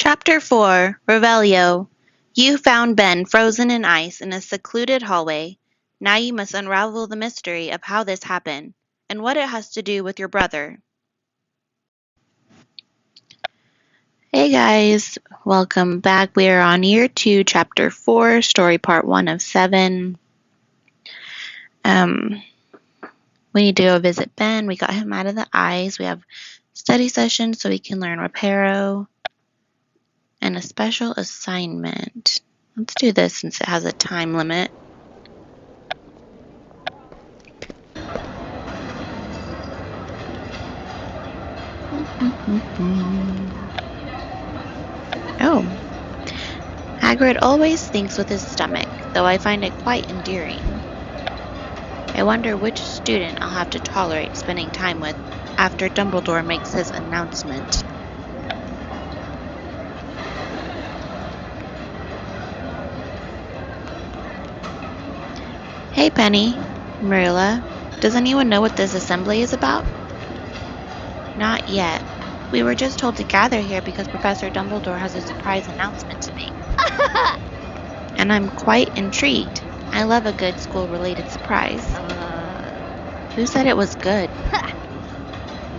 Chapter 4 Revelio. You found Ben frozen in ice in a secluded hallway. Now you must unravel the mystery of how this happened, and what it has to do with your brother. Hey guys, welcome back. We are on year 2, chapter 4, story part 1 of 7. We need to go visit Ben. We got him out of the ice. We have study sessions so we can learn Reparo. And a special assignment. Let's do this since it has a time limit. Oh. Hagrid always thinks with his stomach, though I find it quite endearing. I wonder which student I'll have to tolerate spending time with after Dumbledore makes his announcement. Hey Penny, Marilla, does anyone know what this assembly is about? Not yet. We were just told to gather here because Professor Dumbledore has a surprise announcement to make. And I'm quite intrigued. I love a good school-related surprise. Who said it was good?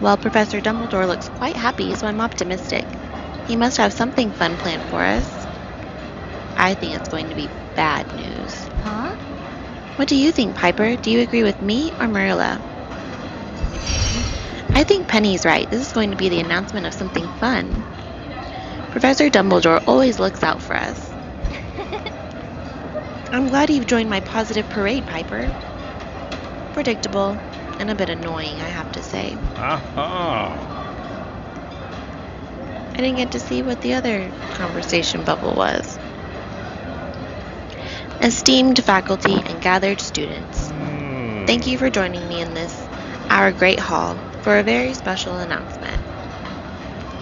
Well, Professor Dumbledore looks quite happy, so I'm optimistic. He must have something fun planned for us. I think it's going to be bad news. Huh? What do you think, Piper? Do you agree with me or Marilla? I think Penny's right. This is going to be the announcement of something fun. Professor Dumbledore always looks out for us. I'm glad you've joined my positive parade, Piper. Predictable and a bit annoying, I have to say. Aha! I didn't get to see what the other conversation bubble was. Esteemed faculty and gathered students, thank you for joining me in this, our great hall, for a very special announcement.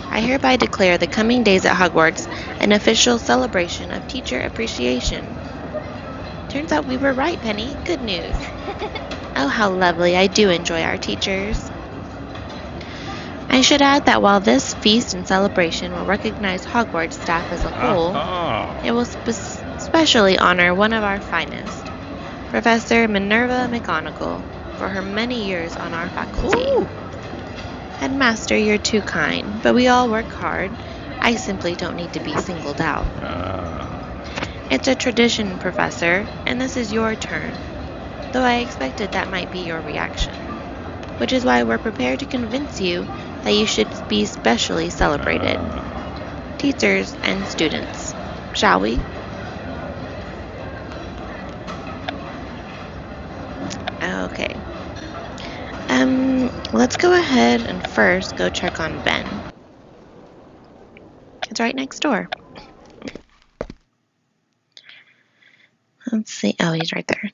I hereby declare the coming days at Hogwarts an official celebration of teacher appreciation. Turns out we were right, Penny. Good news. Oh, how lovely. I do enjoy our teachers. I should add that while this feast and celebration will recognize Hogwarts staff as a whole, it will especially honor one of our finest, Professor Minerva McGonagall, for her many years on our faculty. Ooh. Headmaster, you're too kind, but we all work hard. I simply don't need to be singled out. It's a tradition, Professor, and this is your turn, though I expected that might be your reaction, which is why we're prepared to convince you that you should be specially celebrated. Teachers and students, shall we? Okay. Let's go ahead and first go check on Ben. It's right next door. Let's see. Oh, he's right there.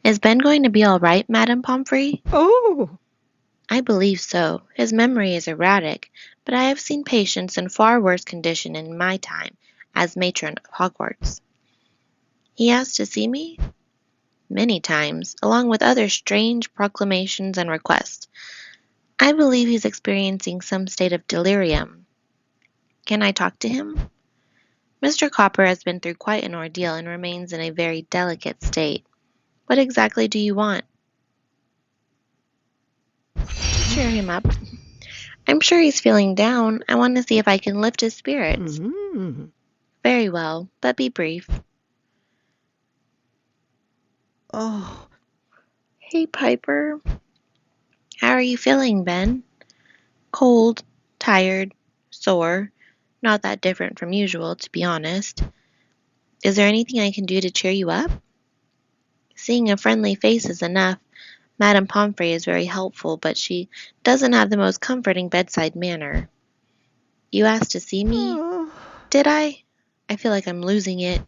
Is Ben going to be all right, Madame Pomfrey? Oh! I believe so. His memory is erratic, but I have seen patients in far worse condition in my time as matron of Hogwarts. He asked to see me? Many times, along with other strange proclamations and requests. I believe he's experiencing some state of delirium. Can I talk to him? Mr. Copper has been through quite an ordeal and remains in a very delicate state. What exactly do you want? To cheer him up. I'm sure he's feeling down. I want to see if I can lift his spirits. Mm-hmm. Very well, but be brief. Oh. Hey, Piper. How are you feeling, Ben? Cold, tired, sore. Not that different from usual, to be honest. Is there anything I can do to cheer you up? Seeing a friendly face is enough. Madame Pomfrey is very helpful, but she doesn't have the most comforting bedside manner. You asked to see me? Oh. Did I? I feel like I'm losing it.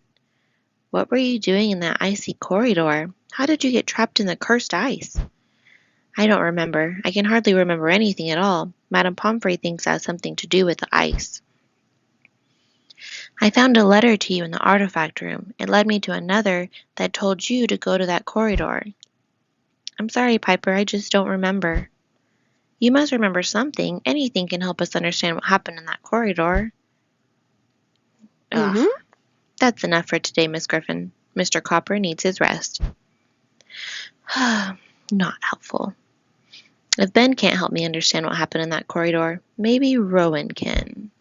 What were you doing in that icy corridor? How did you get trapped in the cursed ice? I don't remember. I can hardly remember anything at all. Madame Pomfrey thinks it has something to do with the ice. I found a letter to you in the artifact room. It led me to another that told you to go to that corridor. I'm sorry, Piper, I just don't remember. You must remember something. Anything can help us understand what happened in that corridor. Ugh, Mm-hmm. that's enough for today, Miss Griffin. Mr. Copper needs his rest. Not helpful. If Ben can't help me understand what happened in that corridor, maybe Rowan can.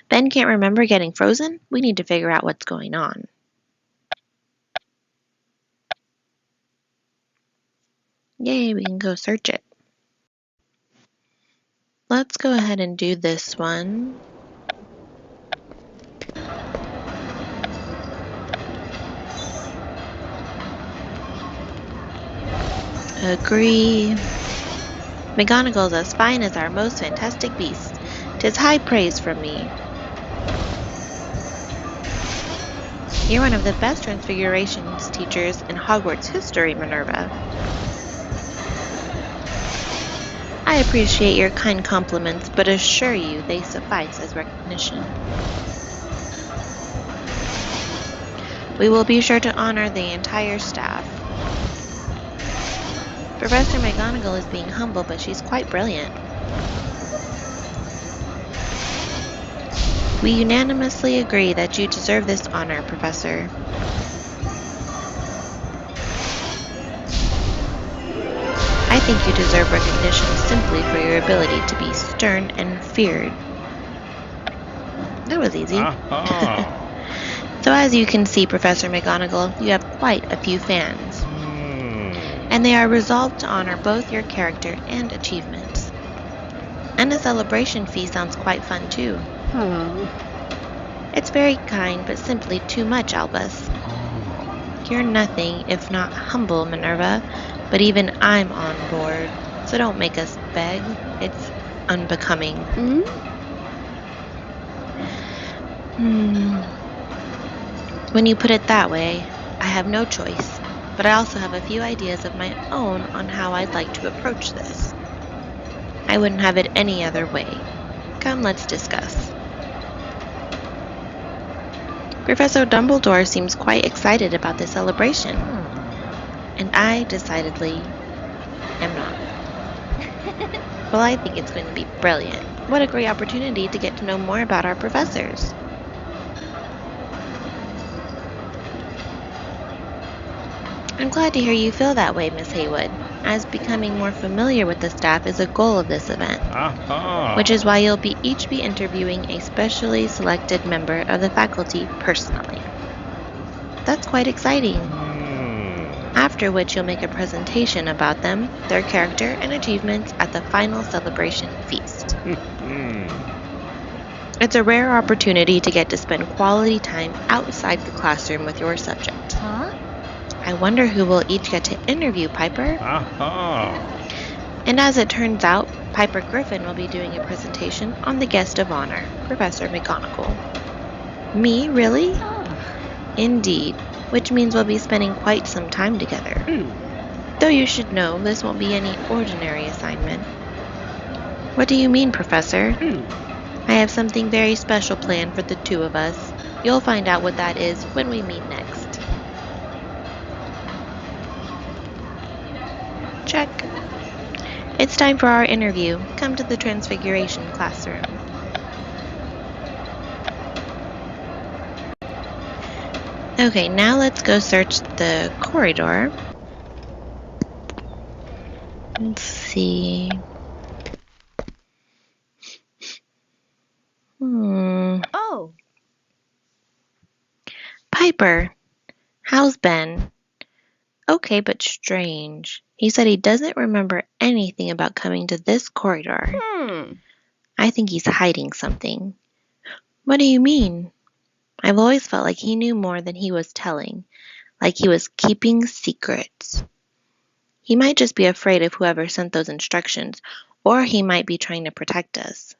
Ben can't remember getting frozen? We need to figure out what's going on. Yay, we can go search it. Let's go ahead and do this one. Agree. McGonagall's as fine as our most fantastic beasts. 'Tis high praise from me. You're one of the best Transfigurations teachers in Hogwarts history, Minerva. I appreciate your kind compliments, but assure you they suffice as recognition. We will be sure to honor the entire staff. Professor McGonagall is being humble, but she's quite brilliant. We unanimously agree that you deserve this honor, Professor. I think you deserve recognition simply for your ability to be stern and feared. That was easy. So as you can see, Professor McGonagall, you have quite a few fans. And they are resolved to honor both your character and achievements. And a celebration fee sounds quite fun too. It's very kind, but simply too much, Albus. You're nothing if not humble, Minerva, but even I'm on board, so don't make us beg. It's unbecoming. When you put it that way, I have no choice, but I also have a few ideas of my own on how I'd like to approach this. I wouldn't have it any other way. Come, let's discuss. Professor Dumbledore seems quite excited about this celebration, and I decidedly am not. Well, I think it's going to be brilliant. What a great opportunity to get to know more about our professors. I'm glad to hear you feel that way, Miss Haywood, as becoming more familiar with the staff is a goal of this event, which is why you'll each be interviewing a specially selected member of the faculty personally. That's quite exciting. After which you'll make a presentation about them, their character, and achievements at the final celebration feast. It's a rare opportunity to get to spend quality time outside the classroom with your subject. I wonder who will each get to interview, Piper. And as it turns out, Piper Griffin will be doing a presentation on the guest of honor, Professor McGonagall. Me, really? Indeed, which means we'll be spending quite some time together. Though you should know, this won't be any ordinary assignment. What do you mean, Professor? I have something very special planned for the two of us. You'll find out what that is when we meet next. Check. It's time for our interview. Come to the Transfiguration classroom. Okay, now let's go search the corridor. Let's see. Oh. Piper, how's Ben? Okay, but strange. He said he doesn't remember anything about coming to this corridor. I think he's hiding something. What do you mean? I've always felt like he knew more than he was telling, like he was keeping secrets. He might just be afraid of whoever sent those instructions, or he might be trying to protect us.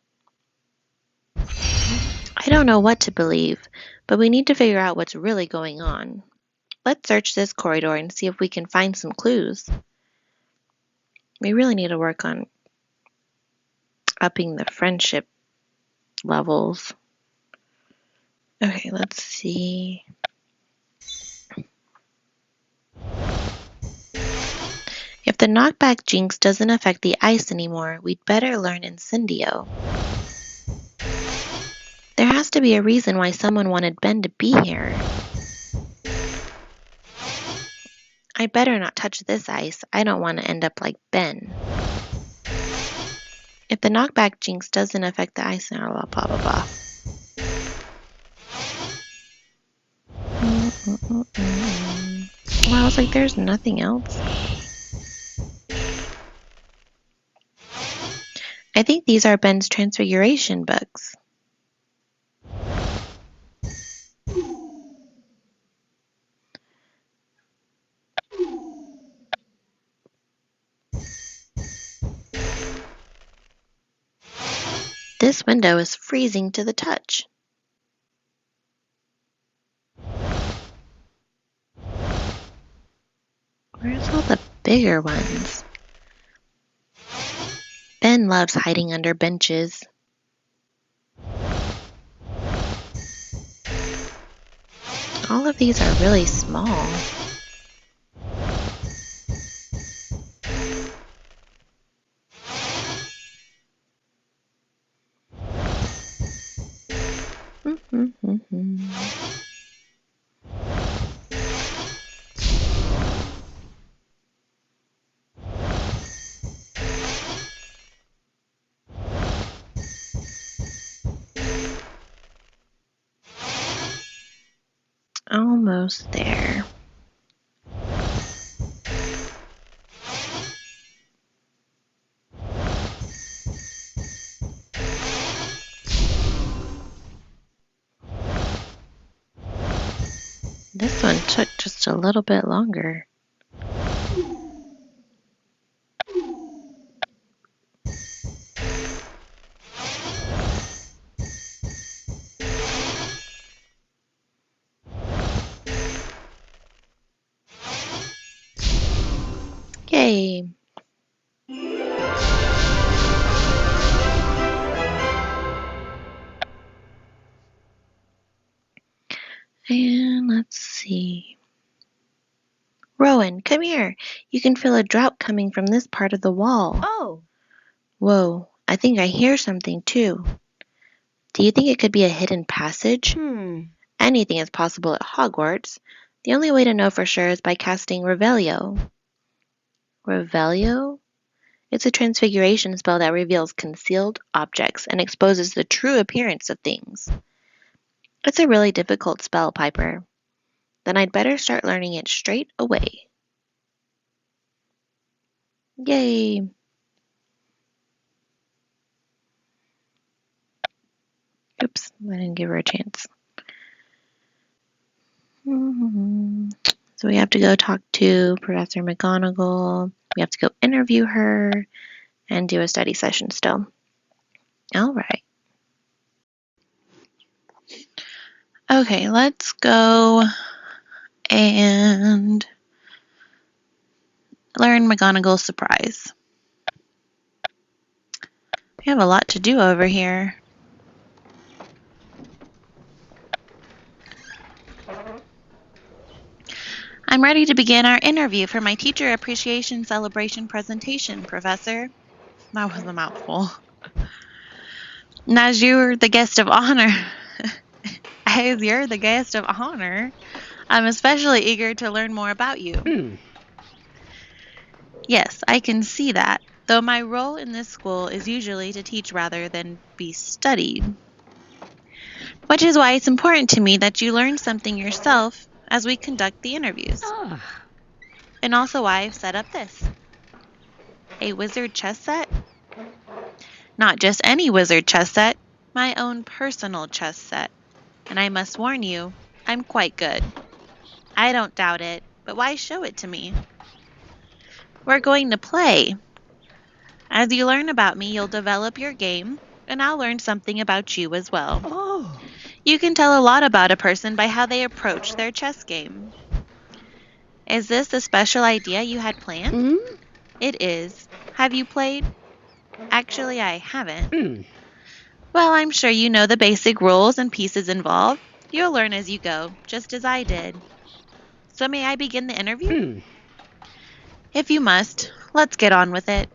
I don't know what to believe, but we need to figure out what's really going on. Let's search this corridor and see if we can find some clues. We really need to work on upping the friendship levels. Okay, let's see. the knockback jinx doesn't affect the ice anymore, we'd better learn Incendio. There has to be a reason why someone wanted Ben to be here. I'd better not touch this ice. I don't want to end up like Ben. If the knockback jinx doesn't affect the ice, blah, blah, blah, blah. Well, I was like, there's nothing else. I think these are Ben's Transfiguration books. This window is freezing to the touch. Where's all the bigger ones? Ben loves hiding under benches. All of these are really small. Almost there. This one took just a little bit longer. Yay! And let's see. Rowan, come here. You can feel a drought coming from this part of the wall. Oh! Whoa, I think I hear something too. Do you think it could be a hidden passage? Anything is possible at Hogwarts. The only way to know for sure is by casting Revelio. Revelio? It's a transfiguration spell that reveals concealed objects and exposes the true appearance of things. It's a really difficult spell, Piper. Then I'd better start learning it straight away. Yay! Oops, I didn't give her a chance. So we have to go talk to Professor McGonagall. We have to go interview her and do a study session still. All right. Okay, let's go and learn McGonagall's surprise. We have a lot to do over here. I'm ready to begin our interview for my Teacher Appreciation Celebration presentation, Professor. That was a mouthful. And as you're the guest of honor, I'm especially eager to learn more about you. Yes, I can see that, though my role in this school is usually to teach rather than be studied. Which is why it's important to me that you learn something yourself as we conduct the interviews. And also why I've set up this. A wizard chess set? Not just any wizard chess set, my own personal chess set. And I must warn you, I'm quite good. I don't doubt it, but why show it to me? We're going to play. As you learn about me, you'll develop your game, and I'll learn something about you as well. You can tell a lot about a person by how they approach their chess game. Is this a special idea you had planned? It is. Have you played? Actually, I haven't. Well, I'm sure you know the basic rules and pieces involved. You'll learn as you go, just as I did. So may I begin the interview? If you must, let's get on with it.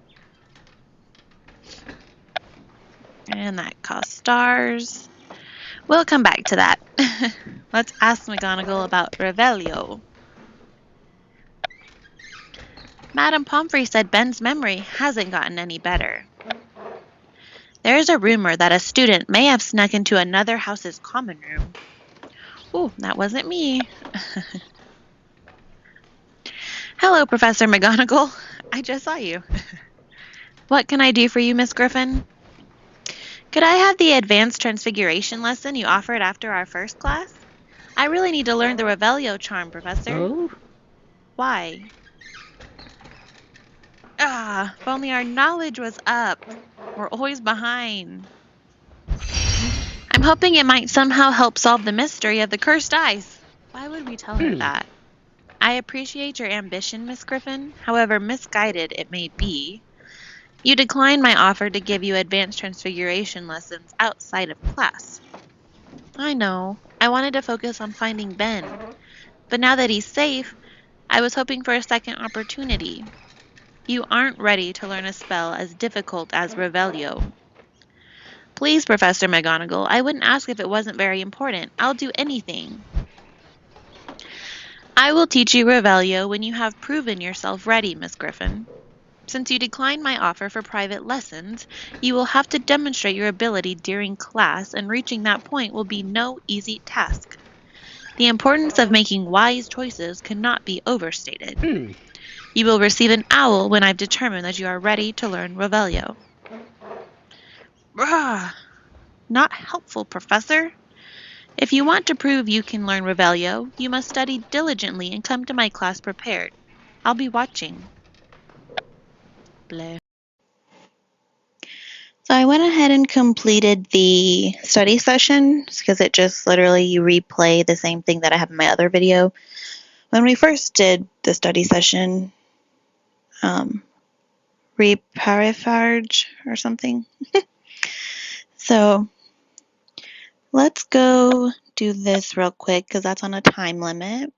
And that costs stars. We'll come back to that. Let's ask McGonagall about Revelio. Madame Pomfrey said Ben's memory hasn't gotten any better. There is a rumor that a student may have snuck into another house's common room. Ooh, that wasn't me. Hello, Professor McGonagall. I just saw you. What can I do for you, Miss Griffin? Could I have the advanced transfiguration lesson you offered after our first class? I really need to learn the Revelio charm, Professor. Oh? Why? If only our knowledge was up. We're always behind. I'm hoping it might somehow help solve the mystery of the cursed eyes. Why would we tell her that? I appreciate your ambition, Miss Griffin, however misguided it may be. You declined my offer to give you advanced transfiguration lessons outside of class. I know. I wanted to focus on finding Ben. But now that he's safe, I was hoping for a second opportunity. You aren't ready to learn a spell as difficult as Revelio. Please, Professor McGonagall, I wouldn't ask if it wasn't very important. I'll do anything. I will teach you Revelio when you have proven yourself ready, Miss Griffin. Since you declined my offer for private lessons, you will have to demonstrate your ability during class, and reaching that point will be no easy task. The importance of making wise choices cannot be overstated. You will receive an owl when I've determined that you are ready to learn Revelio. Not helpful, Professor. If you want to prove you can learn Revelio, you must study diligently and come to my class prepared. I'll be watching. Bleh. So I went ahead and completed the study session because it just literally you replay the same thing that I have in my other video. When we first did the study session, Reparo or something. So let's go do this real quick because that's on a time limit.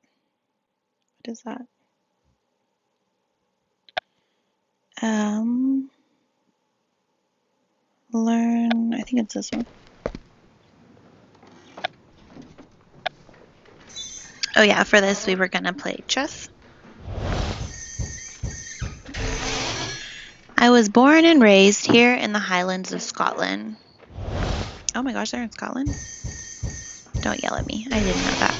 What is that? Learn, I think it's this one. Oh yeah, for this we were gonna play chess. I was born and raised here in the Highlands of Scotland. Oh my gosh, they're in Scotland? Don't yell at me, I didn't know that.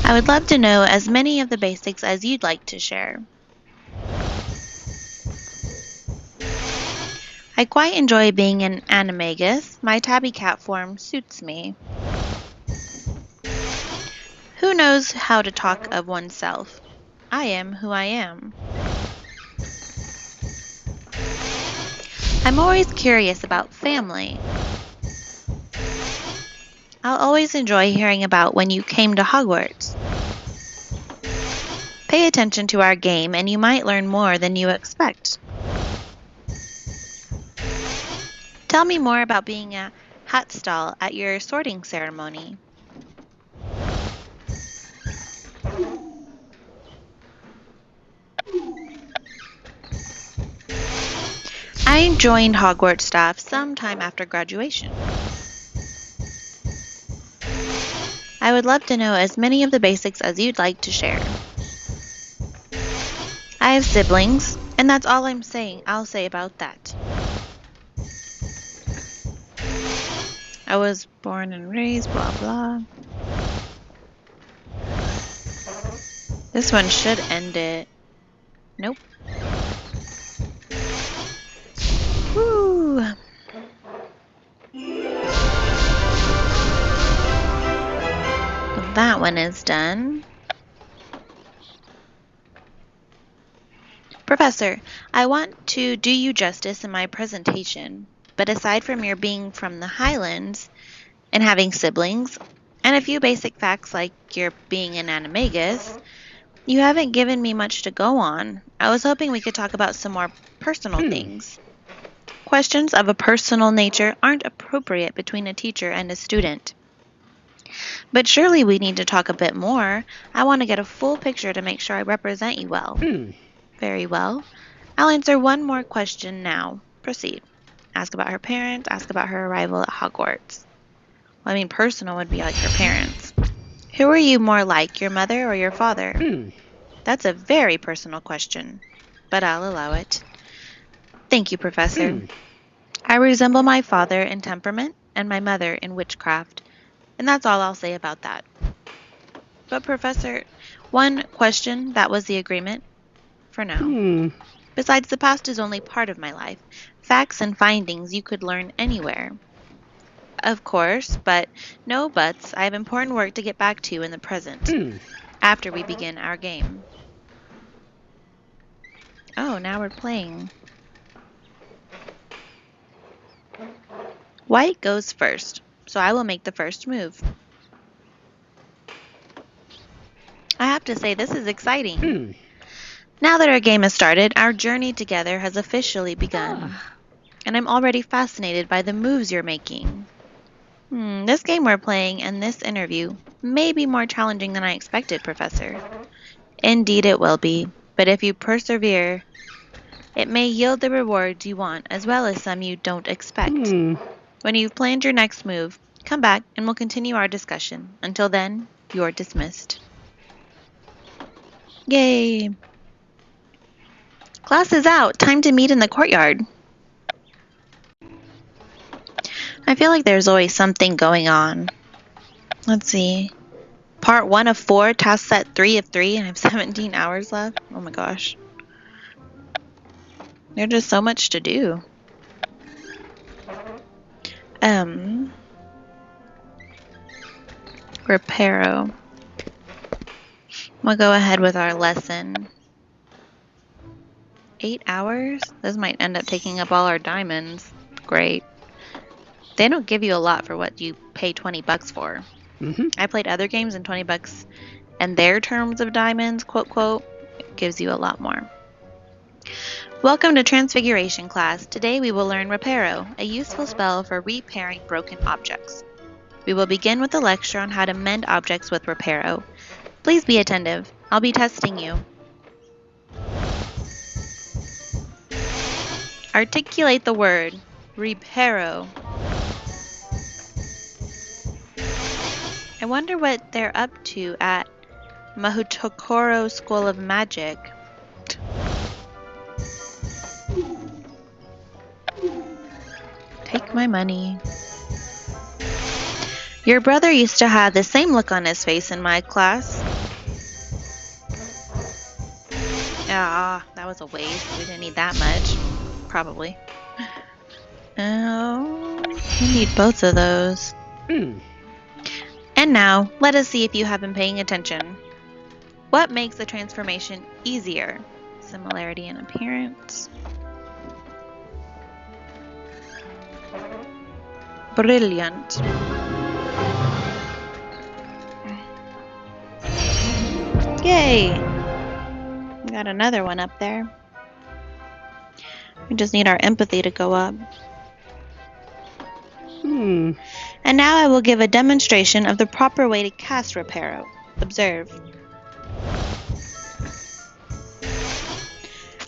I would love to know as many of the basics as you'd like to share. I quite enjoy being an animagus. My tabby cat form suits me. Who knows how to talk of oneself? I am who I am. I'm always curious about family. I'll always enjoy hearing about when you came to Hogwarts. Pay attention to our game and you might learn more than you expect. Tell me more about being a hat stall at your sorting ceremony. I joined Hogwarts staff sometime after graduation. I would love to know as many of the basics as you'd like to share. I have siblings, and that's all I'll say about that. I was born and raised, blah blah. This one should end it. Nope. Woo! That one is done. Professor, I want to do you justice in my presentation, but aside from your being from the Highlands and having siblings, and a few basic facts like your being an animagus, you haven't given me much to go on. I was hoping we could talk about some more personal things. Questions of a personal nature aren't appropriate between a teacher and a student. But surely we need to talk a bit more. I want to get a full picture to make sure I represent you well. Very well. I'll answer one more question now. Proceed. Ask about her parents, ask about her arrival at Hogwarts. Well, I mean, personal would be like her parents. Who are you more like, your mother or your father? That's a very personal question, but I'll allow it. Thank you, Professor. I resemble my father in temperament and my mother in witchcraft, and that's all I'll say about that. But, Professor, one question, that was the agreement? For now. Besides, the past is only part of my life. Facts and findings you could learn anywhere. Of course, but no buts. I have important work to get back to in the present, after we begin our game. Oh, now we're playing. White goes first, so I will make the first move. I have to say, this is exciting. Now that our game has started, our journey together has officially begun. And I'm already fascinated by the moves you're making. This game we're playing and this interview may be more challenging than I expected, Professor. Indeed it will be, but if you persevere, it may yield the rewards you want as well as some you don't expect. When you've planned your next move, come back and we'll continue our discussion. Until then, you're dismissed. Yay! Class is out. Time to meet in the courtyard. I feel like there's always something going on. Let's see. Part 1 of 4, task set 3 of 3, and I have 17 hours left. Oh my gosh. There's just so much to do. Reparo. We'll go ahead with our lesson. 8 hours? This might end up taking up all our diamonds. Great. They don't give you a lot for what you pay $20 for. I played other games and $20 and their terms of diamonds, quote, quote, it gives you a lot more. Welcome to Transfiguration class. Today we will learn Reparo, a useful spell for repairing broken objects. We will begin with a lecture on how to mend objects with Reparo. Please be attentive. I'll be testing you. Articulate the word Reparo. I wonder what they're up to at Mahutokoro School of Magic. Take my money. Your brother used to have the same look on his face in my class. Ah, that was a waste. We didn't need that much. Probably. Oh, we need both of those. And now, let us see if you have been paying attention. What makes the transformation easier? Similarity in appearance. Brilliant. Yay! We got another one up there. We just need our empathy to go up. And now I will give a demonstration of the proper way to cast Reparo. Observe.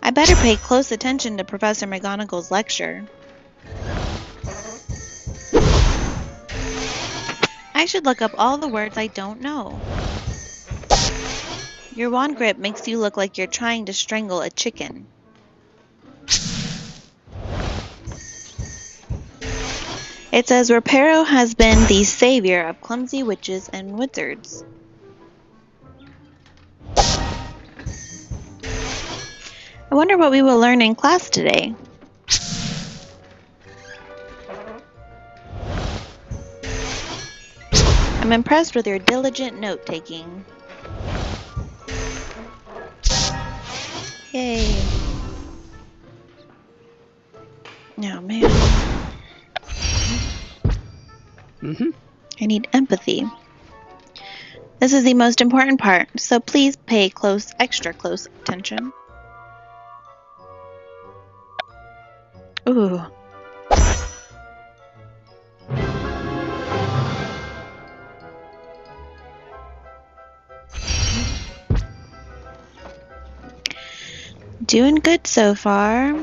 I better pay close attention to Professor McGonagall's lecture. I should look up all the words I don't know. Your wand grip makes you look like you're trying to strangle a chicken. It says Reparo has been the savior of clumsy witches and wizards. I wonder what we will learn in class today. I'm impressed with your diligent note-taking. Yay. Oh, man. I need empathy. This is the most important part, so please pay extra close attention. Ooh. Doing good so far.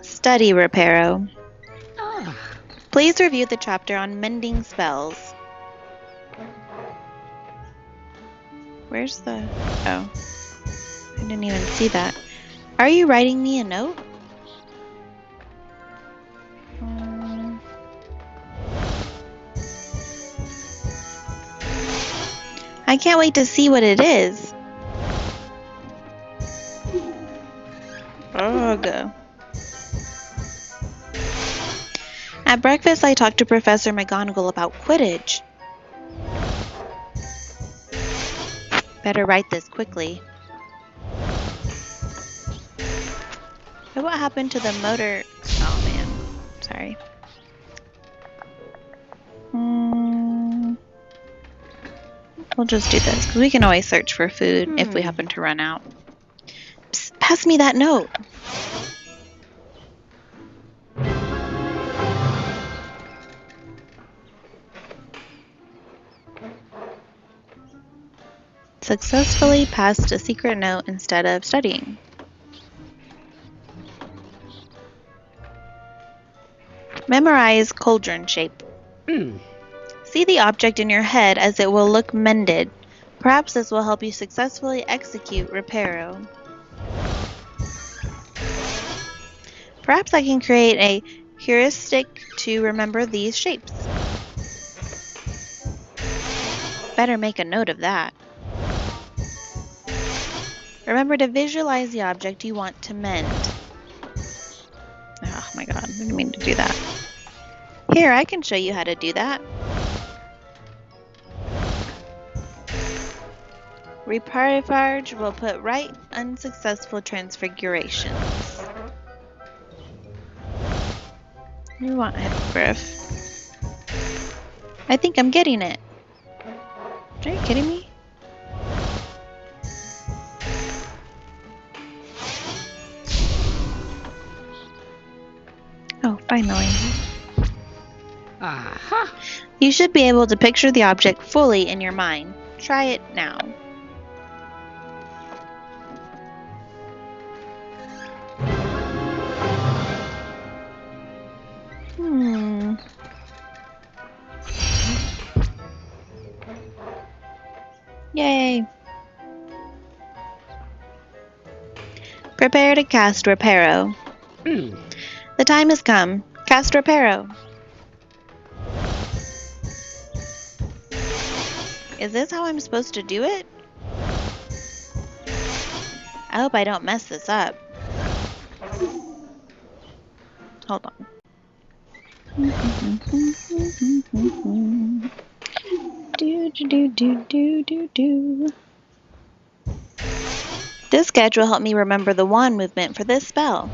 Study, Reparo. Please review the chapter on mending spells. Where's the... Oh. I didn't even see that. Are you writing me a note? I can't wait to see what it is. Ugh. At breakfast, I talked to Professor McGonagall about Quidditch. Better write this quickly. But what happened to the motor? Oh man, sorry. We'll just do this, because we can always search for food if we happen to run out. Psst, pass me that note. Successfully passed a secret note instead of studying. Memorize cauldron shape. See the object in your head as it will look mended. Perhaps this will help you successfully execute Reparo. Perhaps I can create a heuristic to remember these shapes. Better make a note of that. Remember to visualize the object you want to mend. Oh my god, I didn't mean to do that. Here, I can show you how to do that. Reparo will put right unsuccessful transfigurations. You want hippogriff. I think I'm getting it. Are you kidding me? Oh, finally. Aha! You should be able to picture the object fully in your mind. Try it now. Yay! Prepare to cast Reparo. The time has come. Cast Reparo. Is this how I'm supposed to do it? I hope I don't mess this up. Hold on. Do. This sketch will help me remember the wand movement for this spell.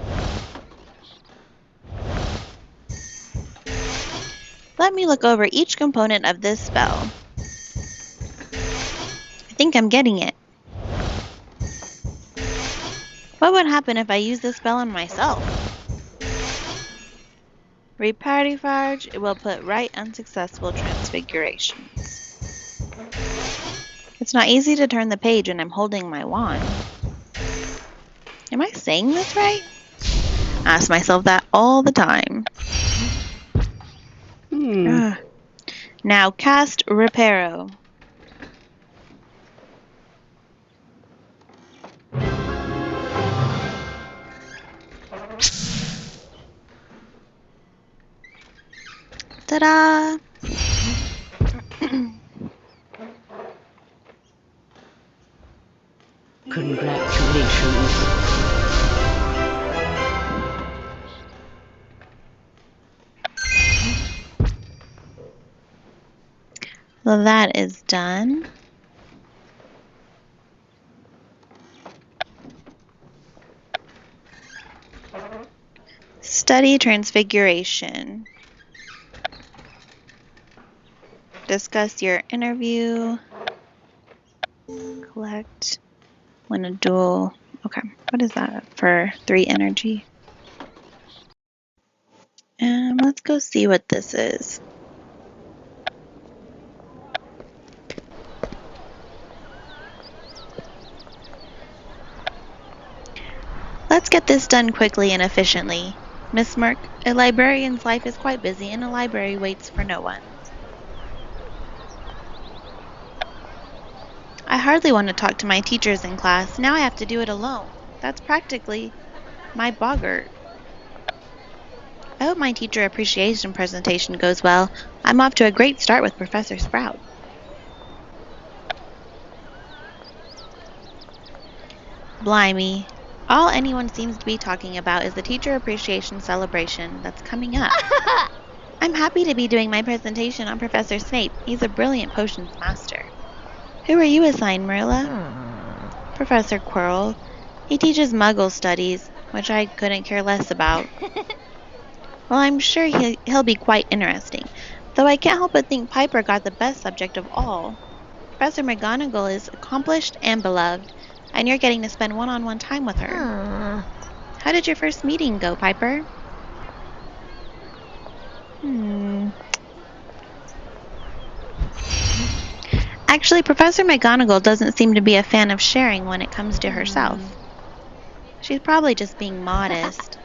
Let me look over each component of this spell. I think I'm getting it. What would happen if I use this spell on myself? Reparo, it will put right unsuccessful transfigurations. It's not easy to turn the page when I'm holding my wand. Am I saying this right? I ask myself that all the time. Now cast Reparo. Ta-da! Congratulations. Well, that is done. Study Transfiguration. Discuss your interview. Collect. Win a duel. Okay, what is that for 3 energy? Let's go see what this is. Let's get this done quickly and efficiently. Miss Merck, a librarian's life is quite busy and a library waits for no one. I hardly want to talk to my teachers in class. Now I have to do it alone. That's practically my boggart. I hope my teacher appreciation presentation goes well. I'm off to a great start with Professor Sprout. Blimey. All anyone seems to be talking about is the teacher appreciation celebration that's coming up. I'm happy to be doing my presentation on Professor Snape. He's a brilliant potions master. Who are you assigned, Marilla? Professor Quirrell. He teaches Muggle studies, which I couldn't care less about. Well, I'm sure he'll be quite interesting, though I can't help but think Piper got the best subject of all. Professor McGonagall is accomplished and beloved, and you're getting to spend one-on-one time with her. How did your first meeting go, Piper? Actually, Professor McGonagall doesn't seem to be a fan of sharing when it comes to herself. She's probably just being modest.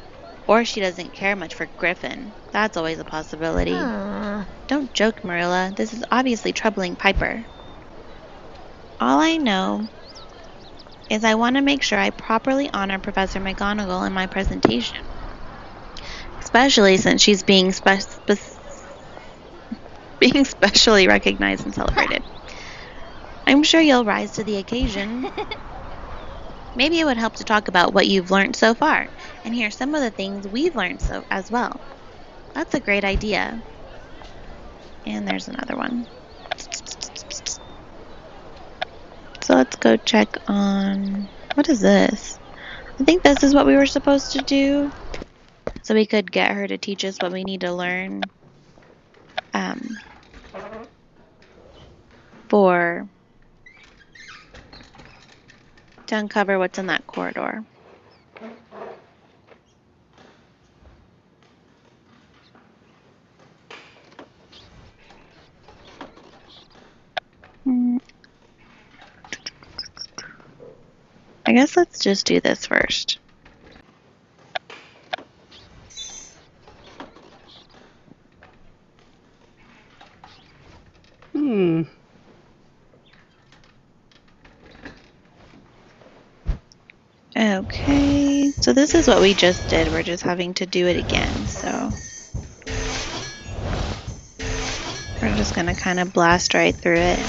Or she doesn't care much for Griffin. That's always a possibility. Don't joke, Marilla. This is obviously troubling Piper. All I know is I want to make sure I properly honor Professor McGonagall in my presentation. Especially since she's being specially recognized and celebrated. I'm sure you'll rise to the occasion. Maybe it would help to talk about what you've learned so far and hear some of the things we've learned as well. That's a great idea. And there's another one. So let's go check on, what is this? I think this is what we were supposed to do. So we could get her to teach us what we need to learn to uncover what's in that corridor. I guess let's just do this first. Okay, so this is what we just did. We're just having to do it again, so we're just going to kind of blast right through it.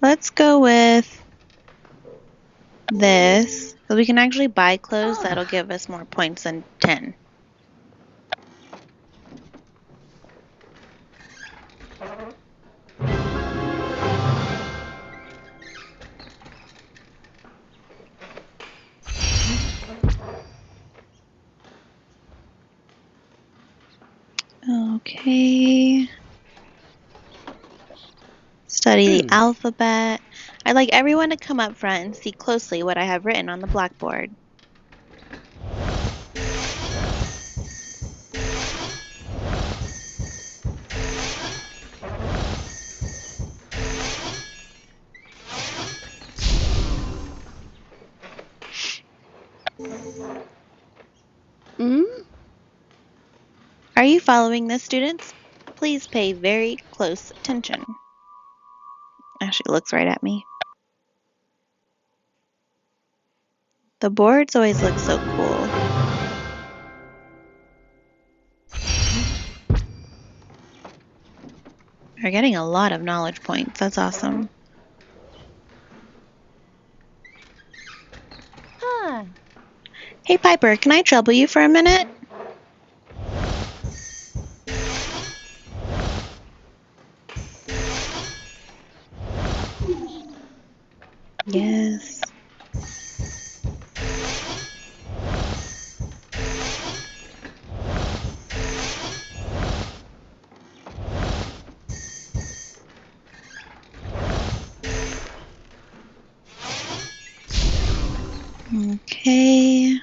Let's go with this, so we can actually buy clothes that'll give us more points than 10. Okay. Study the alphabet. I'd like everyone to come up front and see closely what I have written on the blackboard. Are you following this, students? Please pay very close attention. She looks right at me. The boards always look so cool. We're getting a lot of knowledge points. That's awesome. Hey, Piper, can I trouble you for a minute? Yes. Okay.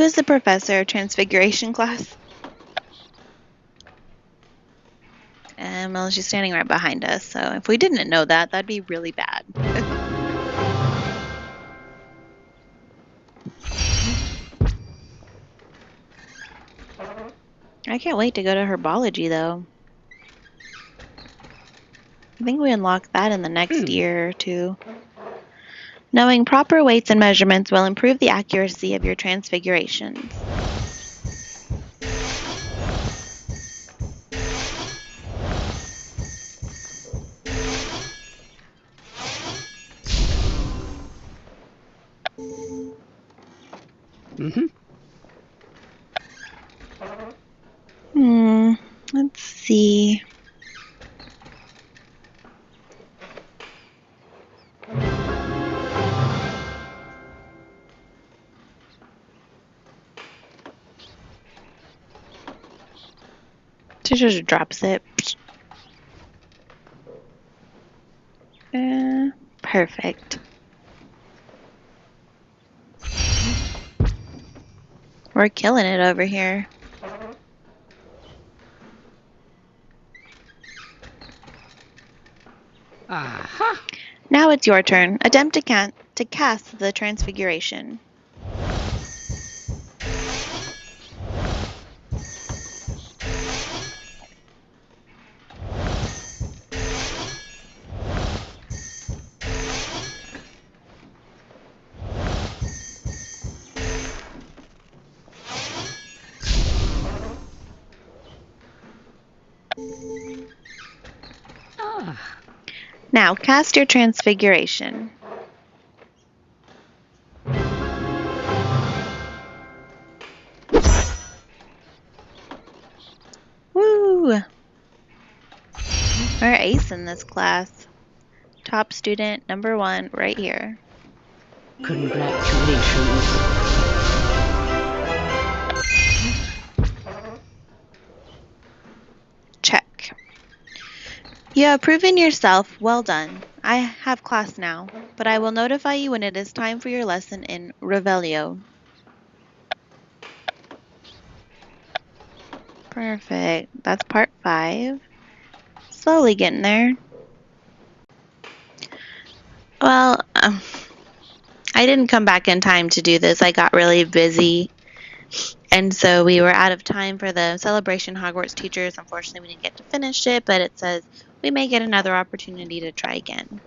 is the professor of Transfiguration class? Well, she's standing right behind us, so if we didn't know that, that'd be really bad. I can't wait to go to herbology, though. I think we unlock that in the next year or two. Knowing proper weights and measurements will improve the accuracy of your transfigurations. Let's see. She just drops it. Perfect. We're killing it over here. Aha! Now it's your turn. Attempt to cast the transfiguration. Now cast your transfiguration. Woo! We're ace in this class. Top student number 1 right here. Congratulations. Check. You have proven yourself. Well done. I have class now, but I will notify you when it is time for your lesson in Revelio. Perfect. That's part 5. Slowly getting there. Well, I didn't come back in time to do this. I got really busy. And so we were out of time for the celebration Hogwarts teachers. Unfortunately, we didn't get to finish it, but it says we may get another opportunity to try again.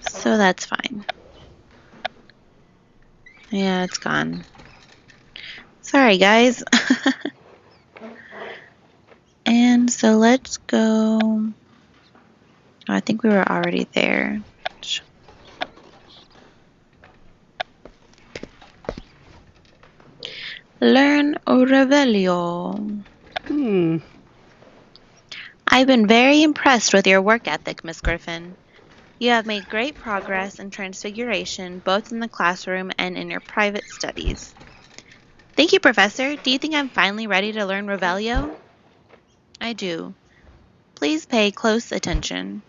So that's fine. Yeah, it's gone. Sorry, guys. And so let's go. Oh, I think we were already there. Learn Revelio. I've been very impressed with your work ethic, Miss Griffin. You have made great progress in Transfiguration, both in the classroom and in your private studies. Thank you, Professor. Do you think I'm finally ready to learn Revelio? I do. Please pay close attention.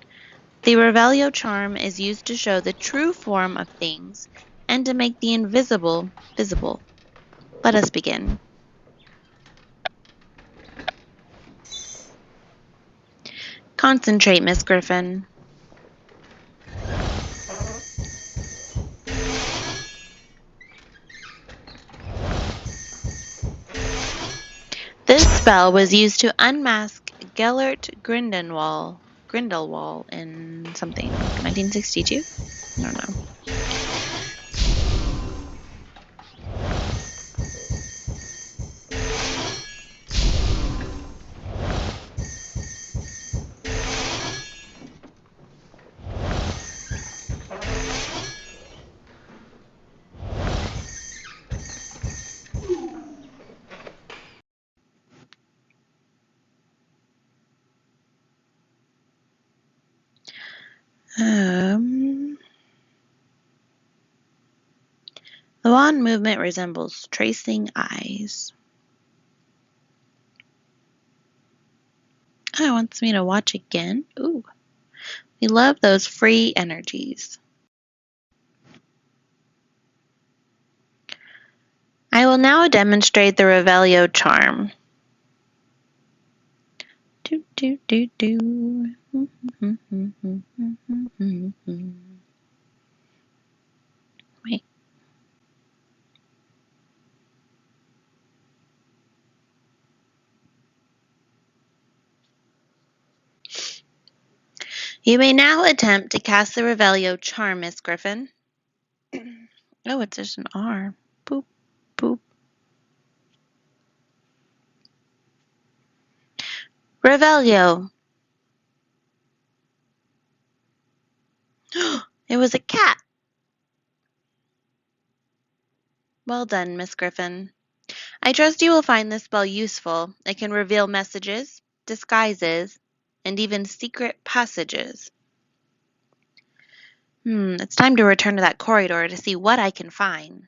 The Revelio charm is used to show the true form of things and to make the invisible visible. Let us begin. Concentrate, Miss Griffin. This spell was used to unmask Gellert Grindelwald in something, 1962? I don't know. The wand movement resembles tracing eyes. Oh, it wants me to watch again. Ooh. We love those free energies. I will now demonstrate the Revelio charm. Do, do, do, do. Wait. You may now attempt to cast the Revelio charm, Miss Griffin. Oh, it's just an R. Boop, boop. Revelio. It was a cat. Well done, Miss Griffin. I trust you will find this spell useful. It can reveal messages, disguises, and even secret passages. It's time to return to that corridor to see what I can find.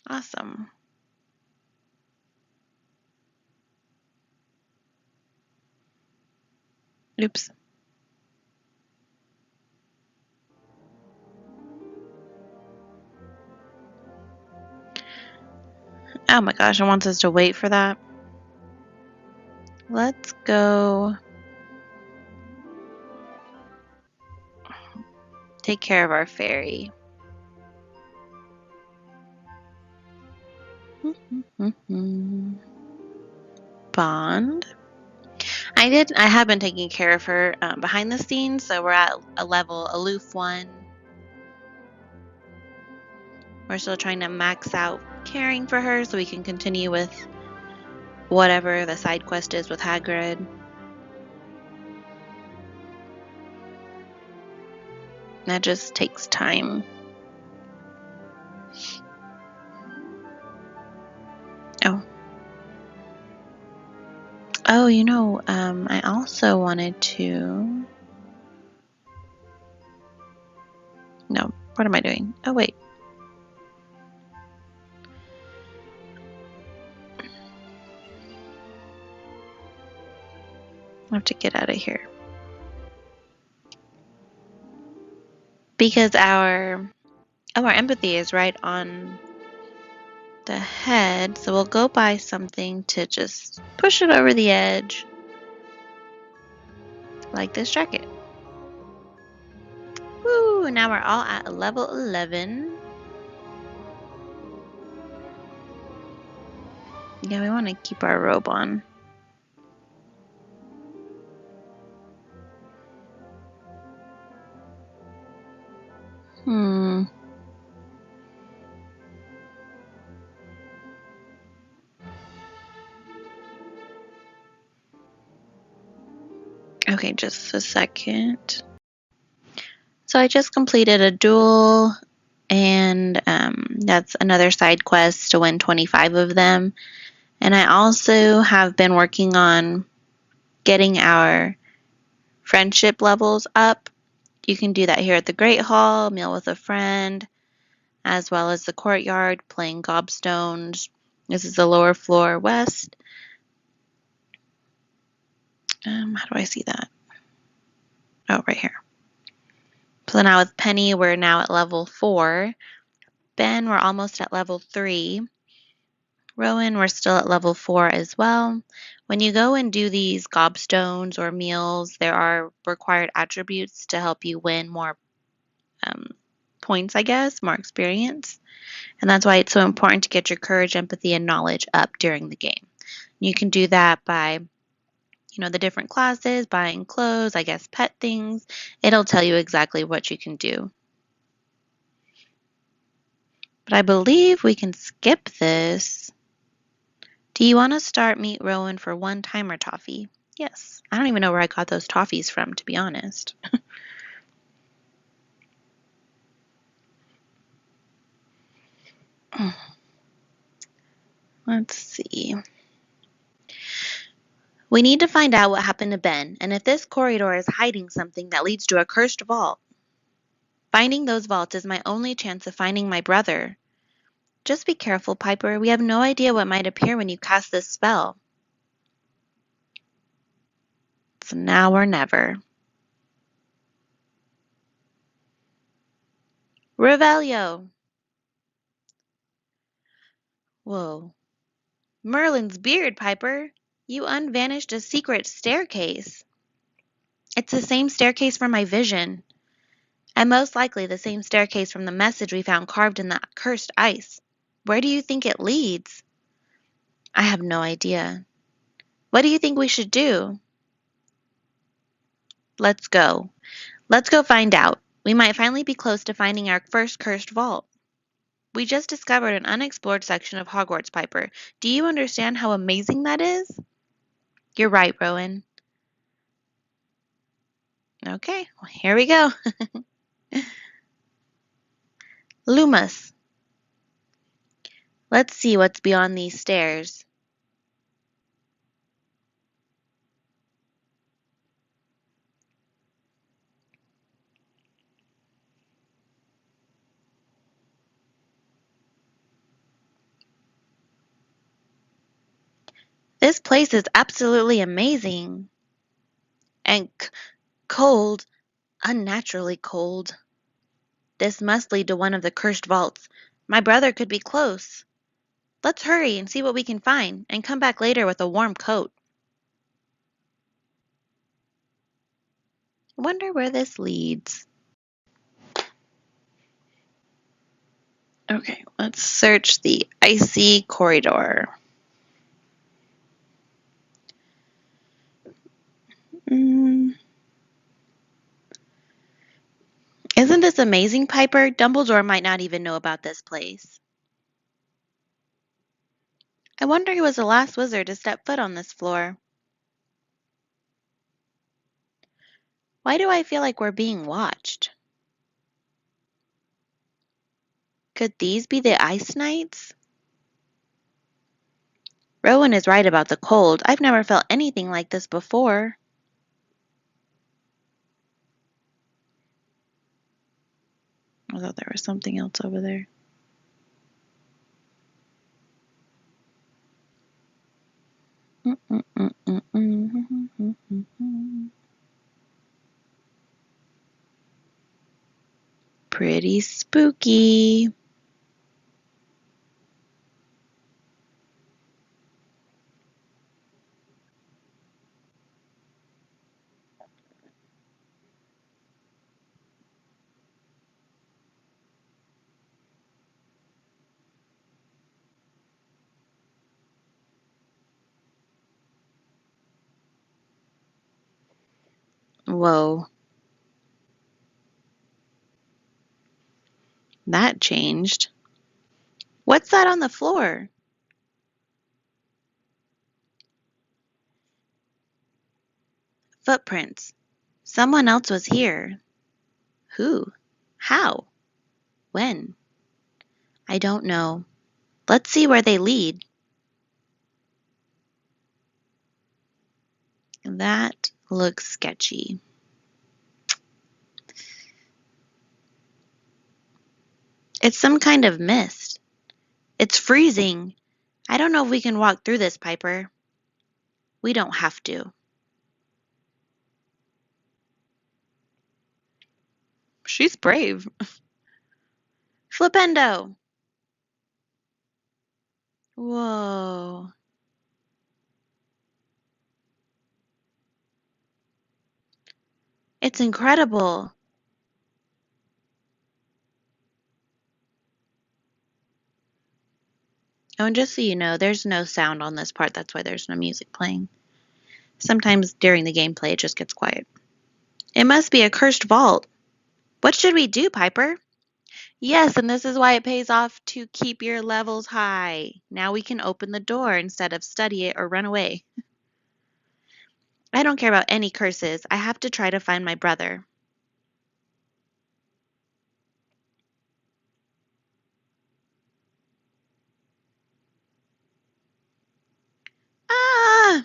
Awesome. Oops. Oh my gosh, it wants us to wait for that. Let's go take care of our fairy. Bond. I have been taking care of her behind the scenes, so we're at a level aloof 1. We're still trying to max out caring for her so we can continue with whatever the side quest is with Hagrid. That just takes time. Oh, I also wanted to... No, what am I doing? Oh, wait. I have to get out of here. Because our empathy is right on the head, so we'll go buy something to just push it over the edge. Like this jacket. Woo! Now we're all at level 11. Yeah, we want to keep our robe on. Okay, just a second. So I just completed a duel, and that's another side quest to win 25 of them. And I also have been working on getting our friendship levels up. You can do that here at the Great Hall, meal with a friend, as well as the Courtyard, playing gobstones. This is the lower floor west. How do I see that? Oh, right here. So now with Penny, we're now at level 4. Ben, we're almost at level 3. Rowan, we're still at level 4 as well. When you go and do these gobstones or meals, there are required attributes to help you win more points, I guess, more experience. And that's why it's so important to get your courage, empathy, and knowledge up during the game. You can do that by, the different classes, buying clothes, I guess pet things. It'll tell you exactly what you can do. But I believe we can skip this. Do you want to start Meet Rowan for one-timer toffee? Yes. I don't even know where I got those toffees from, to be honest. Let's see. We need to find out what happened to Ben, and if this corridor is hiding something that leads to a cursed vault. Finding those vaults is my only chance of finding my brother. Just be careful, Piper. We have no idea what might appear when you cast this spell. It's now or never. Revelio. Whoa. Merlin's beard, Piper. You unvanished a secret staircase. It's the same staircase from my vision, and most likely the same staircase from the message we found carved in the cursed ice. Where do you think it leads? I have no idea. What do you think we should do? Let's go. Let's go find out. We might finally be close to finding our first cursed vault. We just discovered an unexplored section of Hogwarts, Piper. Do you understand how amazing that is? You're right, Rowan. Okay, well, here we go. Lumos. Let's see what's beyond these stairs. This place is absolutely amazing. And cold, unnaturally cold. This must lead to one of the cursed vaults. My brother could be close. Let's hurry and see what we can find, and come back later with a warm coat. Wonder where this leads. Okay, let's search the icy corridor. Isn't this amazing, Piper? Dumbledore might not even know about this place. I wonder who was the last wizard to step foot on this floor. Why do I feel like we're being watched? Could these be the Ice Knights? Rowan is right about the cold. I've never felt anything like this before. I thought there was something else over there. Pretty spooky. Whoa. That changed. What's that on the floor? Footprints. Someone else was here. Who? How? When? I don't know. Let's see where they lead. That looks sketchy. It's some kind of mist. It's freezing. I don't know if we can walk through this, Piper. We don't have to. She's brave. Flipendo. Whoa. It's incredible. Oh, and just so you know, there's no sound on this part. That's why there's no music playing. Sometimes during the gameplay, it just gets quiet. It must be a cursed vault. What should we do, Piper? Yes, and this is why it pays off to keep your levels high. Now we can open the door instead of study it or run away. I don't care about any curses. I have to try to find my brother. Ah!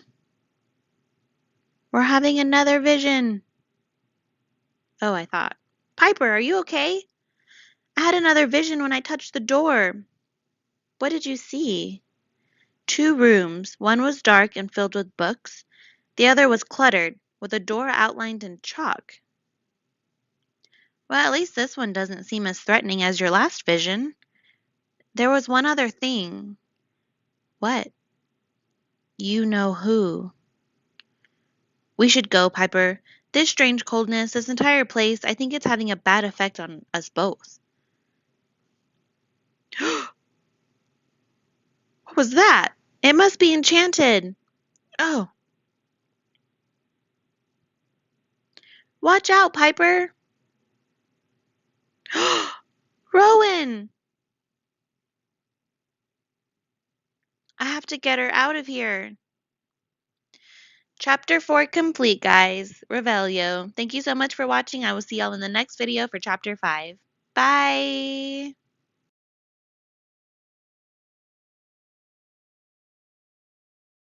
We're having another vision. Oh, I thought. Piper, are you okay? I had another vision when I touched the door. What did you see? Two rooms. One was dark and filled with books. The other was cluttered, with a door outlined in chalk. Well, at least this one doesn't seem as threatening as your last vision. There was one other thing. What? You know who. We should go, Piper. This strange coldness, this entire place, I think it's having a bad effect on us both. What was that? It must be enchanted. Oh. Watch out, Piper. Rowan! I have to get her out of here. Chapter 4 complete, guys. Revelio. Thank you so much for watching. I will see y'all in the next video for Chapter 5. Bye!